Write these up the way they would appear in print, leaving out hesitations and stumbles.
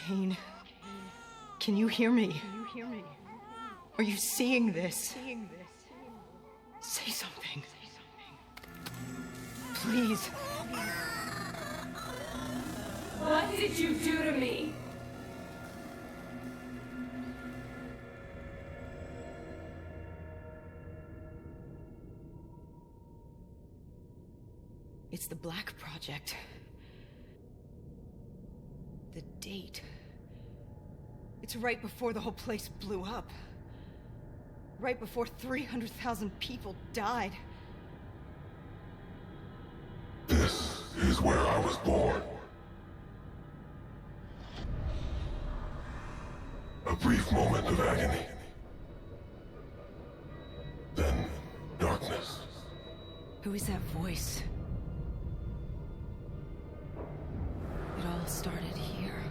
Kane, can you hear me? Are you seeing this? Say something. Please. What did you do to me? It's the Black Project. The date. It's right before the whole place blew up. Right before 300,000 people died. This is where I was born. A brief moment of agony. Then, darkness. Who is that voice? It all started here.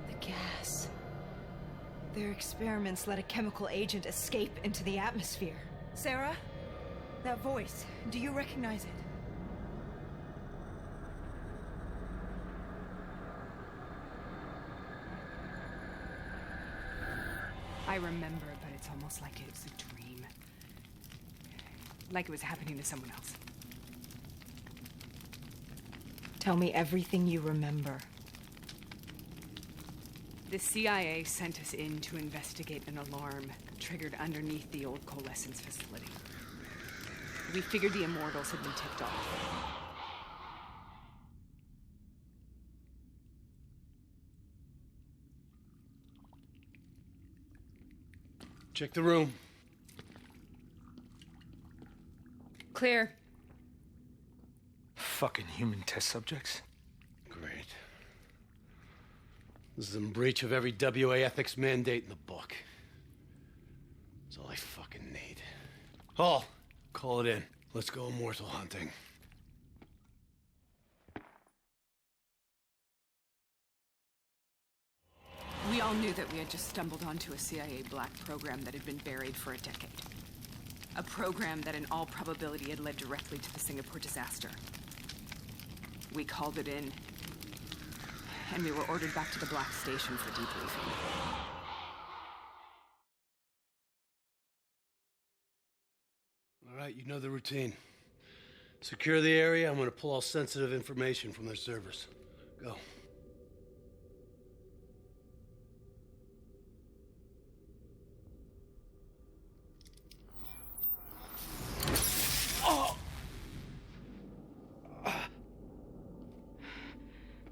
The gas. Their experiments let a chemical agent escape into the atmosphere. Sarah? That voice, do you recognize it? I remember, but it's almost like it was a dream. Like it was happening to someone else. Tell me everything you remember. The CIA sent us in to investigate an alarm triggered underneath the old coalescence facility. We figured the Immortals had been tipped off. Check the room. Clear. Fucking human test subjects. Great. This is in breach of every WA ethics mandate in the book. That's all I fucking need. Hall, call it in. Let's go immortal hunting. We all knew that we had just stumbled onto a CIA black program that had been buried for a decade. A program that in all probability had led directly to the Singapore disaster. We called it in, and we were ordered back to the Black Station for debriefing. All right, you know the routine. Secure the area. I'm gonna pull all sensitive information from their servers. Go.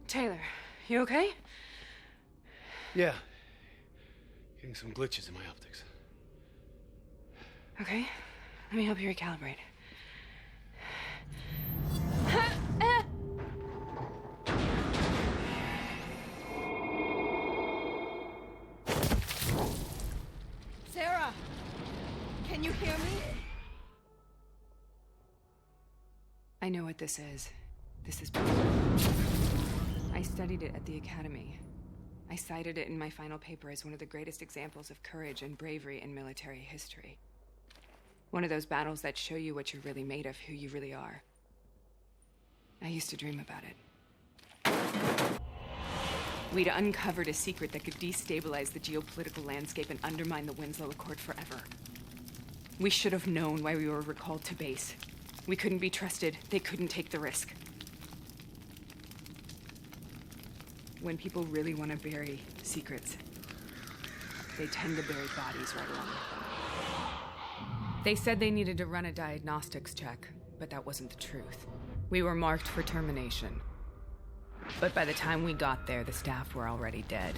Taylor, you okay? Yeah. Getting some glitches in my optics. Okay, let me help you recalibrate. Sarah! Can you hear me? I know what this is. This is... I studied it at the Academy. I cited it in my final paper as one of the greatest examples of courage and bravery in military history. One of those battles that show you what you're really made of, who you really are. I used to dream about it. We'd uncovered a secret that could destabilize the geopolitical landscape and undermine the Winslow Accord forever. We should have known why we were recalled to base. We couldn't be trusted. They couldn't take the risk. When people really want to bury secrets, they tend to bury bodies right along with them. They said they needed to run a diagnostics check, but that wasn't the truth. We were marked for termination. But by the time we got there, the staff were already dead.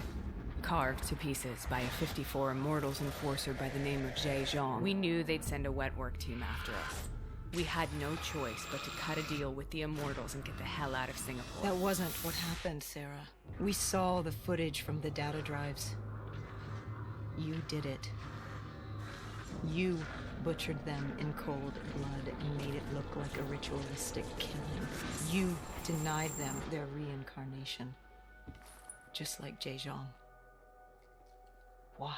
Carved to pieces by a 54 Immortals enforcer by the name of Jay Zhang. We knew they'd send a wet work team after us. We had no choice but to cut a deal with the Immortals and get the hell out of Singapore. That wasn't what happened, Sarah. We saw the footage from the data drives. You did it. You butchered them in cold blood and made it look like a ritualistic killing. You denied them their reincarnation. Just like Jay Zhang. Why?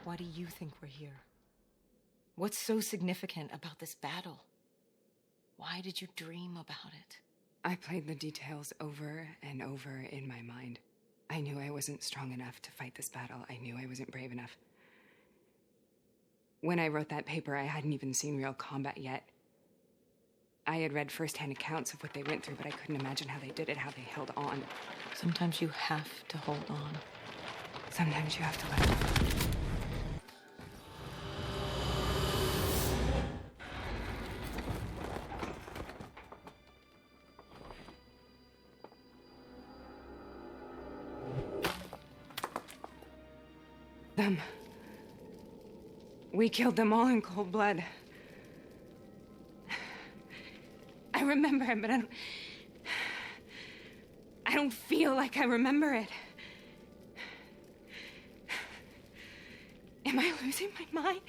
Why do you think we're here? What's so significant about this battle? Why did you dream about it? I played the details over and over in my mind. I knew I wasn't strong enough to fight this battle. I knew I wasn't brave enough. When I wrote that paper, I hadn't even seen real combat yet. I had read first-hand accounts of what they went through, but I couldn't imagine how they did it, how they held on. Sometimes you have to hold on. Sometimes you have to let go. Them. We killed them all in cold blood. I remember it, but I don't feel like I remember it. Am I losing my mind?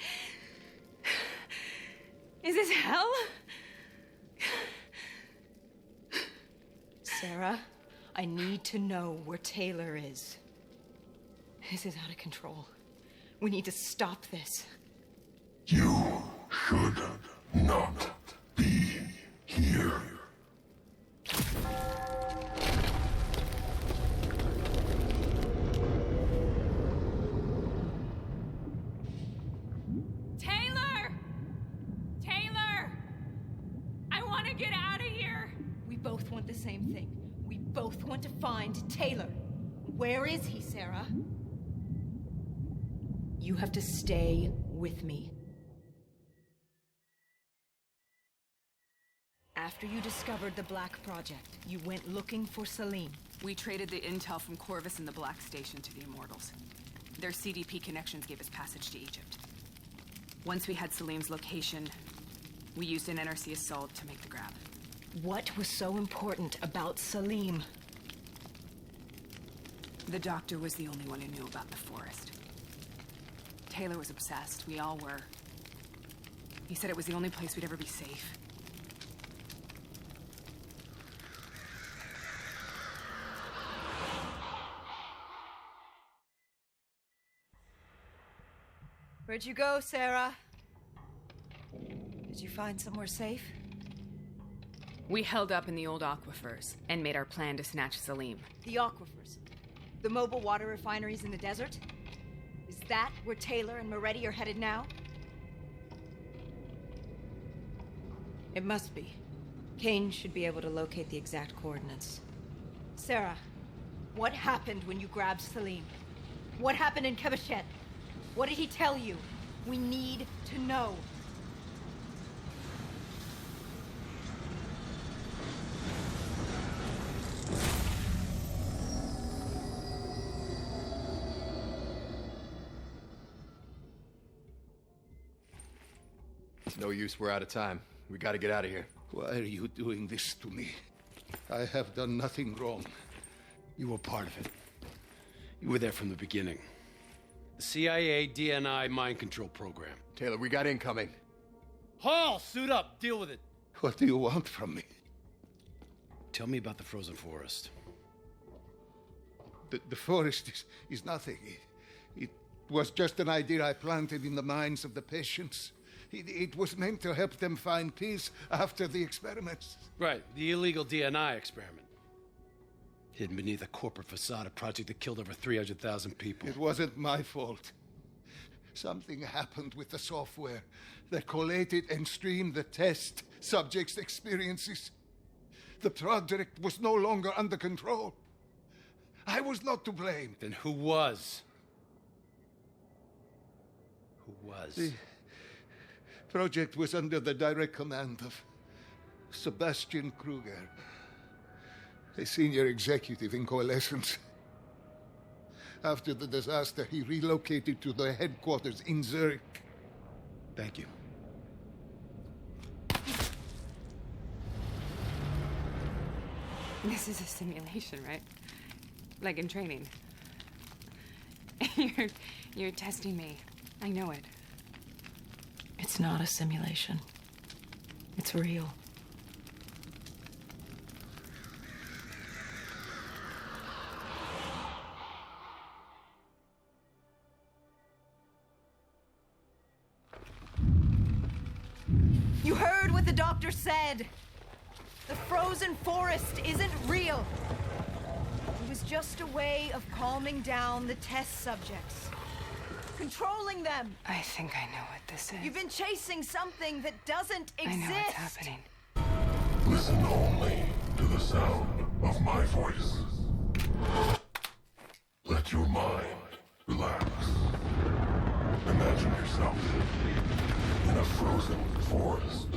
Is this hell? Sarah, I need to know where Taylor is. This is out of control. We need to stop this. You should not be here. Taylor! Taylor! I want to get out of here! We both want the same thing. We both want to find Taylor. Where is he, Sarah? You have to stay with me. After you discovered the Black Project, you went looking for Salim. We traded the intel from Corvus and the Black Station to the Immortals. Their CDP connections gave us passage to Egypt. Once we had Salim's location, we used an NRC assault to make the grab. What was so important about Salim? The doctor was the only one who knew about the forest. Taylor was obsessed. We all were. He said it was the only place we'd ever be safe. Where'd you go, Sarah? Did you find somewhere safe? We held up in the old aquifers and made our plan to snatch Salim. The aquifers. The mobile water refineries in the desert? Is that where Taylor and Moretti are headed now? It must be. Kane should be able to locate the exact coordinates. Sarah, what happened when you grabbed Salim? What happened in Kebachet? What did he tell you? We need to know. It's no use, we're out of time. We gotta get out of here. Why are you doing this to me? I have done nothing wrong. You were part of it. You were there from the beginning. The CIA DNI mind control program. Taylor, we got incoming. Hall, suit up. Deal with it. What do you want from me? Tell me about the frozen forest. The forest is nothing. It was just an idea I planted in the minds of the patients. It was meant to help them find peace after the experiments. Right, the illegal DNI experiment. Hidden beneath a corporate facade, a project that killed over 300,000 people. It wasn't my fault. Something happened with the software that collated and streamed the test subjects' experiences. The project was no longer under control. I was not to blame. Then who was? Who was? The project was under the direct command of Sebastian Kruger, a senior executive in Coalescence. After the disaster, he relocated to the headquarters in Zurich. Thank you. This is a simulation, right? Like in training. You're testing me. I know it. It's not a simulation. It's real. You heard what the doctor said. The frozen forest isn't real. It was just a way of calming down the test subjects. Controlling them. I think I know what this is. You've been chasing something that doesn't exist. I know what's happening. Listen only to the sound of my voice. Let your mind relax. Imagine yourself in a frozen forest.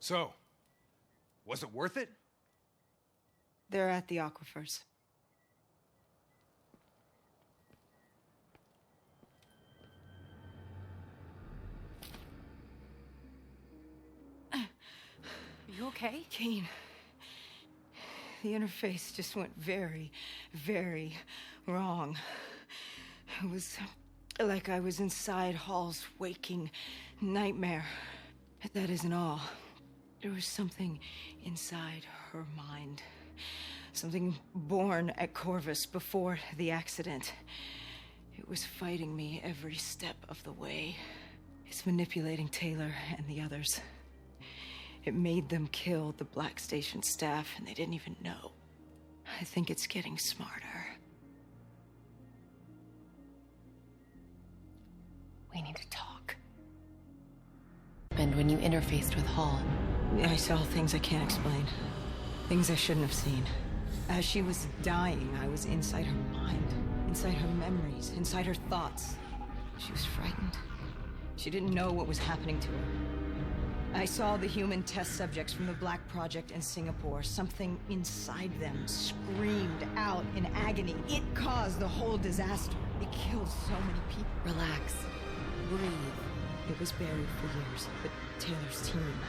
So, was it worth it? They're at the aquifers. You okay? Kane. The interface just went very, very wrong. It was like I was inside Hall's waking nightmare. That isn't all. There was something inside her mind. Something born at Corvus before the accident. It was fighting me every step of the way. It's manipulating Taylor and the others. It made them kill the Black Station staff, and they didn't even know. I think it's getting smarter. We need to talk. And when you interfaced with Hall, I saw things I can't explain. Things I shouldn't have seen. As she was dying, I was inside her mind, inside her memories, inside her thoughts. She was frightened. She didn't know what was happening to her. I saw the human test subjects from the Black Project in Singapore. Something inside them screamed out in agony. It caused the whole disaster. It killed so many people. relax, breathe. It was buried for years, but Taylor's team,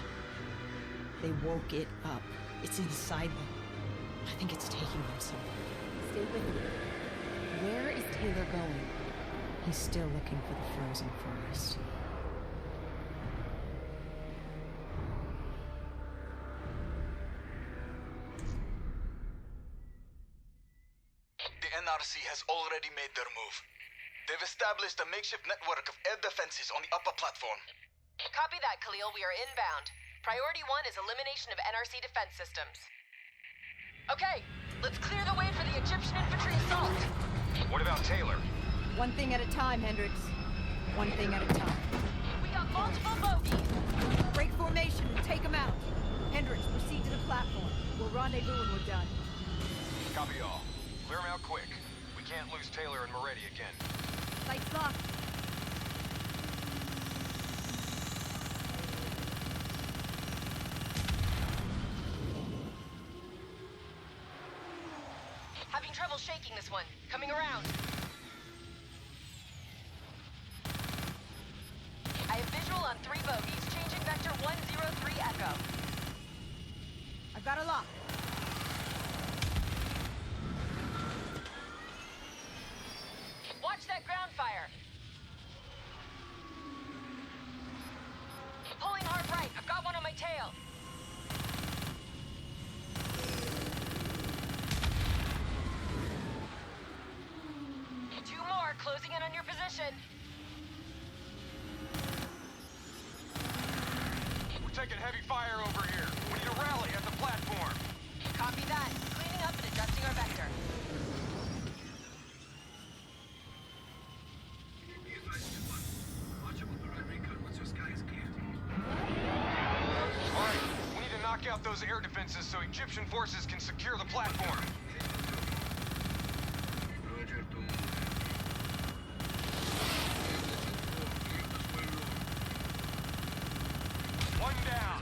they woke it up. It's inside them. I think it's taking them somewhere. Stay with me. Where is Taylor going? He's still looking for the frozen forest. The NRC has already made their move. They've established a makeshift network of air defenses on the upper platform. Copy that, Khalil. We are inbound. Priority 1 is elimination of NRC defense systems. Okay, let's clear the way for the Egyptian infantry assault. What about Taylor? One thing at a time, Hendricks. One thing at a time. We got multiple bogeys. Break formation and take them out. Hendricks, proceed to the platform. We'll rendezvous when we're done. Copy all. Clear them out quick. We can't lose Taylor and Moretti again. Sights locked. Having trouble shaking this one. Coming around. I have visual on 3 bogeys. Changing vector 103 Echo. I've got a lock. Watch that ground fire. Pulling hard right. I've got one on my tail. Two more. Closing in on your position. We're taking heavy fire over here. We need a rally at the platform. Copy that. Cleaning up and adjusting our vector. Alright, we need to knock out those air defenses so Egyptian forces can secure the platform. One down.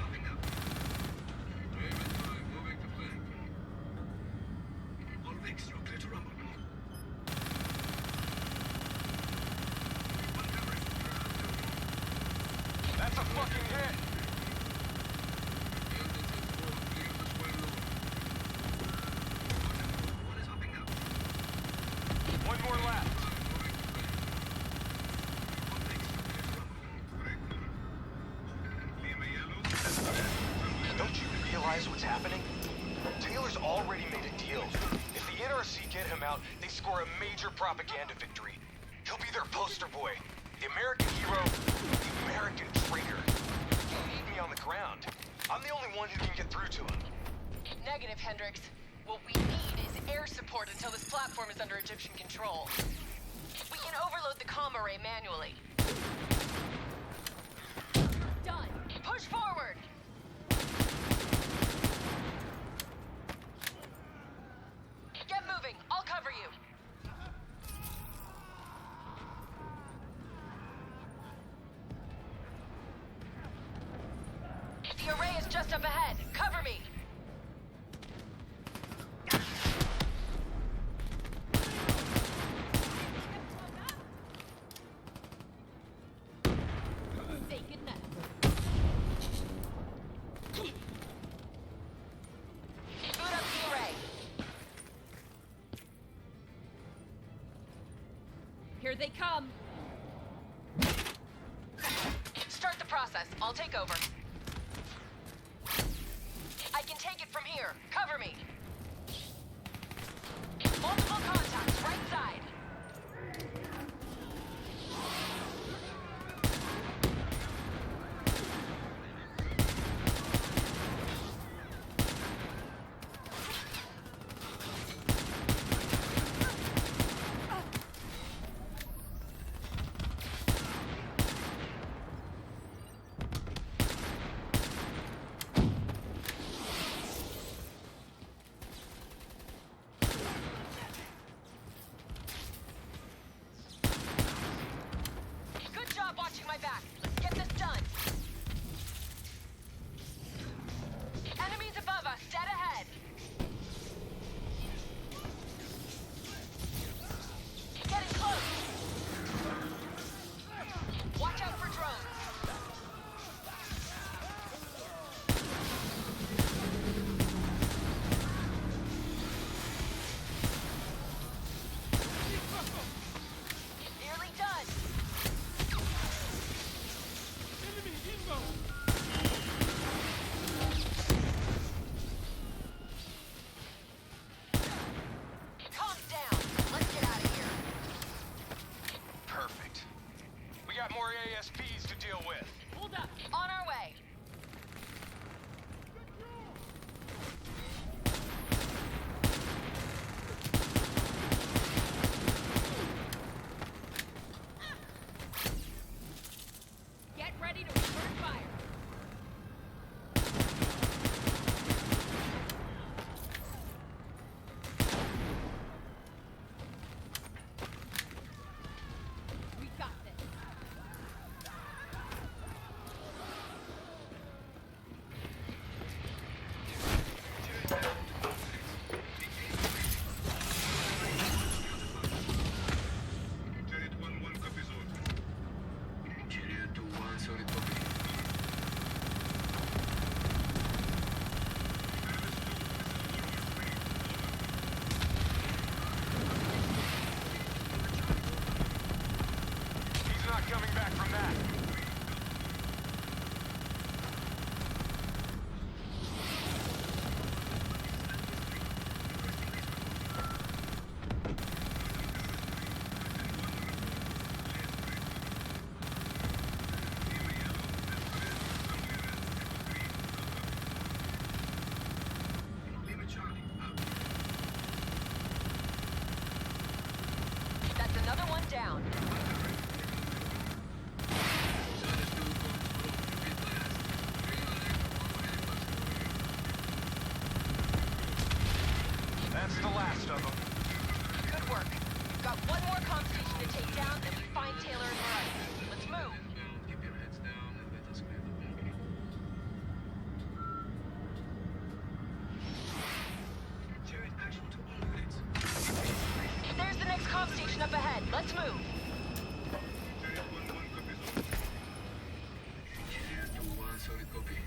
That's a fucking hit. One more left. Don't you realize what's happening? Taylor's already made a deal. If the NRC get him out, they score a major propaganda victory. He'll be their poster boy. The American hero, the American traitor. You need me on the ground. I'm the only one who can get through to him. Negative, Hendricks. What we need is air support until this platform is under Egyptian control. We can overload the comm array manually. Done. Push forward! Get moving. I'll cover you. The array is just up ahead. Cover me. Say goodnight. Boot up the array. Here they come. Start the process. I'll take over. I can take it from here. Cover me. Multiple contacts, right side. My back. Let's get this done. Enemies above us, dead ahead. Getting close. Watch out for drones. Nearly done. Calm down. Let's get out of here. Perfect. We got more ASPs to deal with. Hold up. On our way. Get ready to return fire. We got this. He's not coming back from that. That's another one down. That's the last of them. Good work. We've got one more comm station to take down, then we find Taylor and Mariah. Let's move. Keep your heads down and let us clear the building. Jared, actual to all units. There's the next comm station up ahead. Let's move. Jared 1-1 copies. Jared 2-1, solid copy.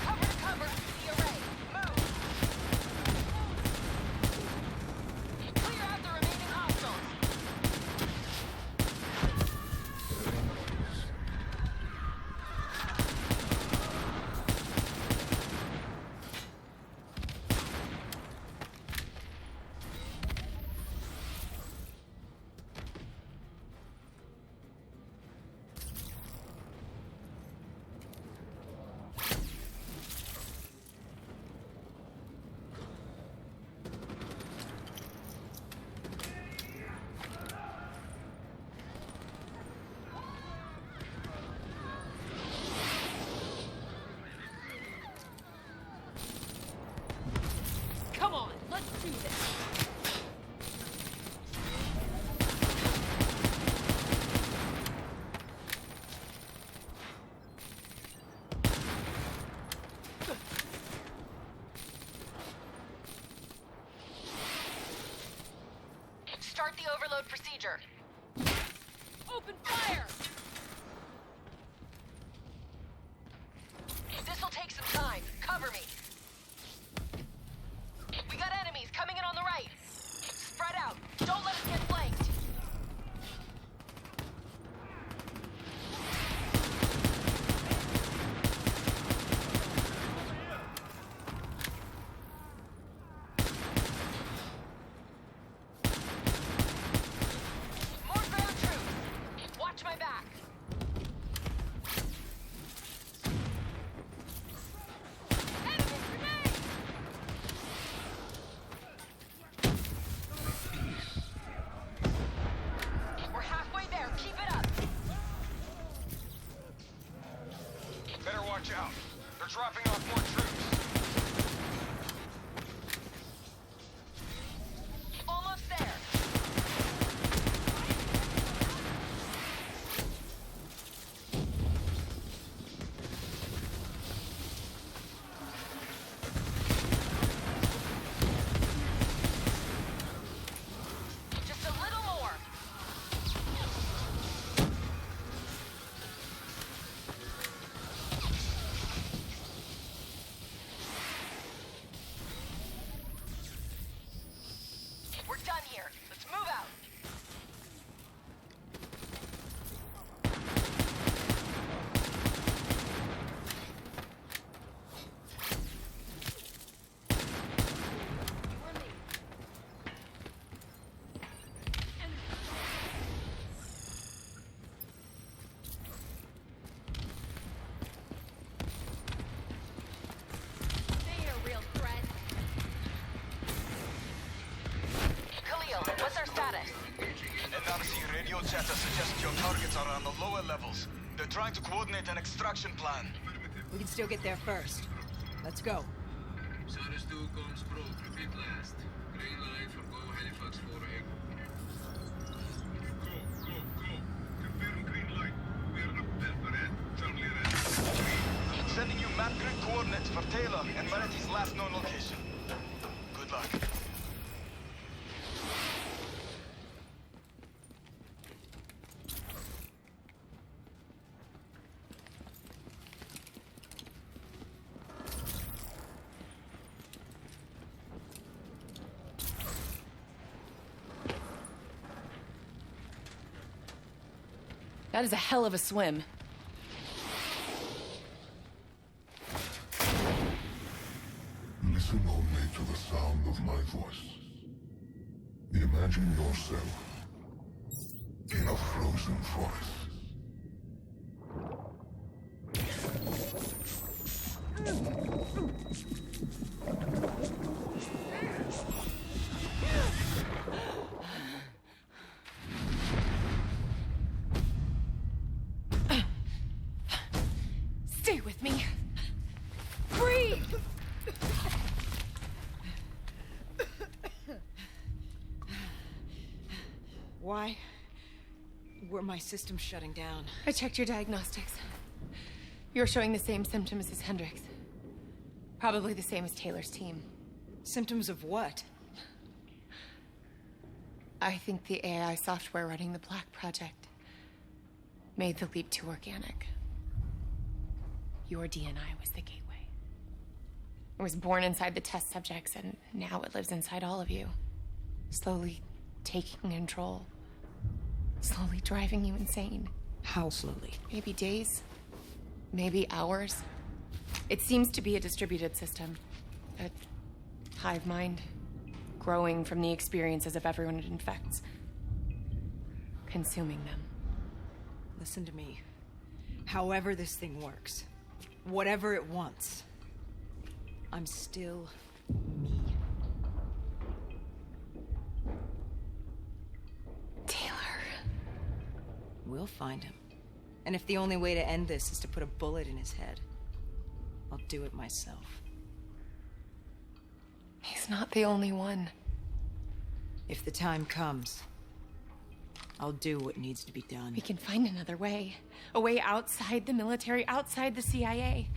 Cover to cover. The array. Move. Clear out the remaining hostiles. Start the overload procedure. Open fire! This'll take some time. Cover me. We got enemies coming in on the right. Spread out. Don't let us get flanked. More ground troops. Watch my back. Enemy grenade! We're halfway there. Keep it up. Better watch out. They're dropping off more troops. Almost there. Just a little more. We're done here. Let's move out. They a real threat. Khalil, what's our status? NRC radio chatter suggests your targets are on the lower levels. They're trying to coordinate an extraction plan. We can still get there first. Let's go. Sarah's 2 comms broke. Repeat last. Green light for go Halifax 4 egg. Go. Confirm green light. We are up there for Red. Charlie Red. Sending you map grid coordinates for Taylor and Verity's last known location. Good luck. That is a hell of a swim. Listen only to the sound of my voice. Imagine yourself in a frozen forest. Stay with me. Breathe! Why were my systems shutting down? I checked your diagnostics. You're showing the same symptoms as Hendrix. Probably the same as Taylor's team. Symptoms of what? I think the AI software running the Black Project made the leap to organic. Your DNI was the gateway. It was born inside the test subjects, and now it lives inside all of you. Slowly taking control. Slowly driving you insane. How slowly? Maybe days. Maybe hours. It seems to be a distributed system. A hive mind. Growing from the experiences of everyone it infects. Consuming them. Listen to me. However this thing works, whatever it wants, I'm still me. Taylor. We'll find him. And if the only way to end this is to put a bullet in his head, I'll do it myself. He's not the only one. If the time comes, I'll do what needs to be done. We can find another way. A way outside the military, outside the CIA.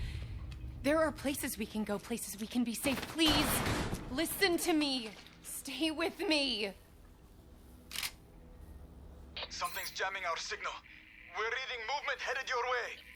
There are places we can go, places we can be safe. Please, listen to me. Stay with me. Something's jamming our signal. We're reading movement headed your way.